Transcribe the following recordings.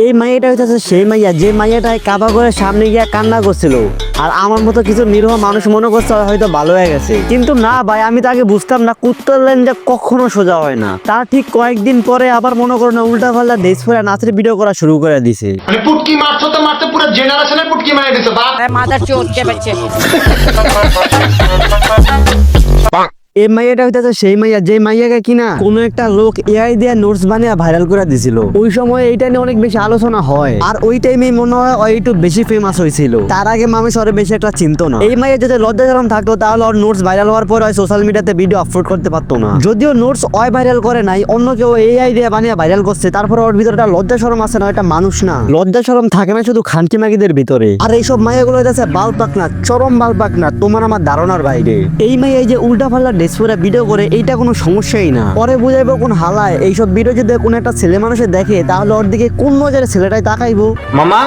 এই মাইয়াটা হইতেছে সেই মাইয়া যে মাইয়াটা কাবা করে সামনে গিয়ে কান্না করছিল। আর আমার মতো কিছু নিরীহ মানুষ মনে করছে হয়তো ভালো হয়ে গেছে, কিন্তু না ভাই, আমি তাকে বুঝতাম না কুত্তার লাইন যে কখনো সোজা হয় না। তার ঠিক কয়েকদিন পরে আবার মনে করো না উল্টা পাল্টা ড্রেস পরে নাচের ভিডিও করা শুরু করে দিছে। মানে পুটকি মারছো তো মারতে পুরো জেনারেশনে পুটকি মারে দিছো বাপ। मादर चोट के बच्चे। এই মাইয়াটা হইতেছে সেই মাইয়া যে মাইয়াকে কিনা কোন একটা লোক এআই দিয়ে নোটস বানিয়ে ভাইরাল করে দিছিল। ওই সময় এইটা নিয়ে অনেক বেশি আলোচনা হয়, আর ওই টাইমে মনে হয় ও একটু বেশি ফেমাস হয়েছিল। তার আগে মানুষ ওরে বেশি একটা চিনতো না। এই মাইয়া যদি লজ্জা শরম থাকতো তাহলে ওর নোটস ভাইরাল হওয়ার পর ওই সোশ্যাল মিডিয়াতে ভিডিও আপলোড করতে পারতো না। যদিও নোটস ওই ভাইরাল করে নাই, অন্য কেউ এআই দিয়ে বানিয়ে ভাইরাল করছে, তারপর ওর ভিতরে একটা লজ্জা শরম আছে না, এটা মানুষ না। লজ্জা শরম থাকে না শুধু খানকি মাগিদের ভিতরে। আর এইসব মাইয়াগুলো হইতেছে বালপাক না, চরম বালপাক না, তোমার আমার ধারণার বাইরে। এই মাইয়া যে উল্টা পাল্টা ড্রেস পরে ভিডিও করে এইটা কোনো সমস্যাই না। পরে বুঝাইবো কোন হালায় এইসব ভিডিও যদি কোনো একটা ছেলে মানুষে দেখে তাহলে ওর দিকে কোন নজরে ছেলেটাই তাকাইবো। মামা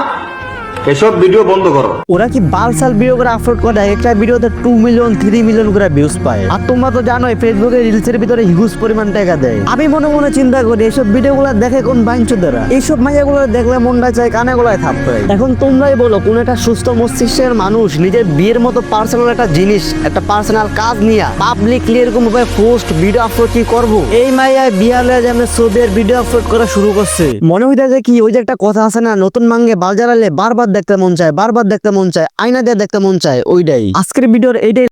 এসব ভিডিও বন্ধ করো। ওরা কি বালসাল ভিডিও করে আপলোড করে, একটা ভিডিওতে 2 মিলিয়ন 3 মিলিয়ন করে ভিউজ পায়। আর তোমরা তো জানোই ফেসবুকে রিলসের ভিতরে হিউজ পরিমাণ টাকা দেয়। আমি মনে মনে চিন্তা করি এইসব ভিডিওগুলো দেখে কোন বাঞ্চোদেরা এইসব মাইয়াগুলো দেখলে মনটা চায় কানে গলায় থাপড়ে। এখন তোমরাই বলো কোন একটা সুস্থ মস্তিষ্কের মানুষ নিজের বিয়ের মতো পার্সোনাল একটা জিনিস, একটা পার্সোনাল কাজ নিয়ে পাবলিকলি এরকম ভাবে পোস্ট ভিডিও আপলোড কি করবো? এই মাইয়া বিয়ালে যেমন ছবির ভিডিও আপলোড করা শুরু করছে। মনে হইতেছে কি ওই যে একটা কথা আছে না, নতুন মাঙ্গে বাল জ্বালালে বারবার দেখতে মন চায়, বারবার দেখতে মন চায়, আয়না দিয়ে দেখতে মন চায়, ওইটাই আজকের ভিডিওর এইটাই।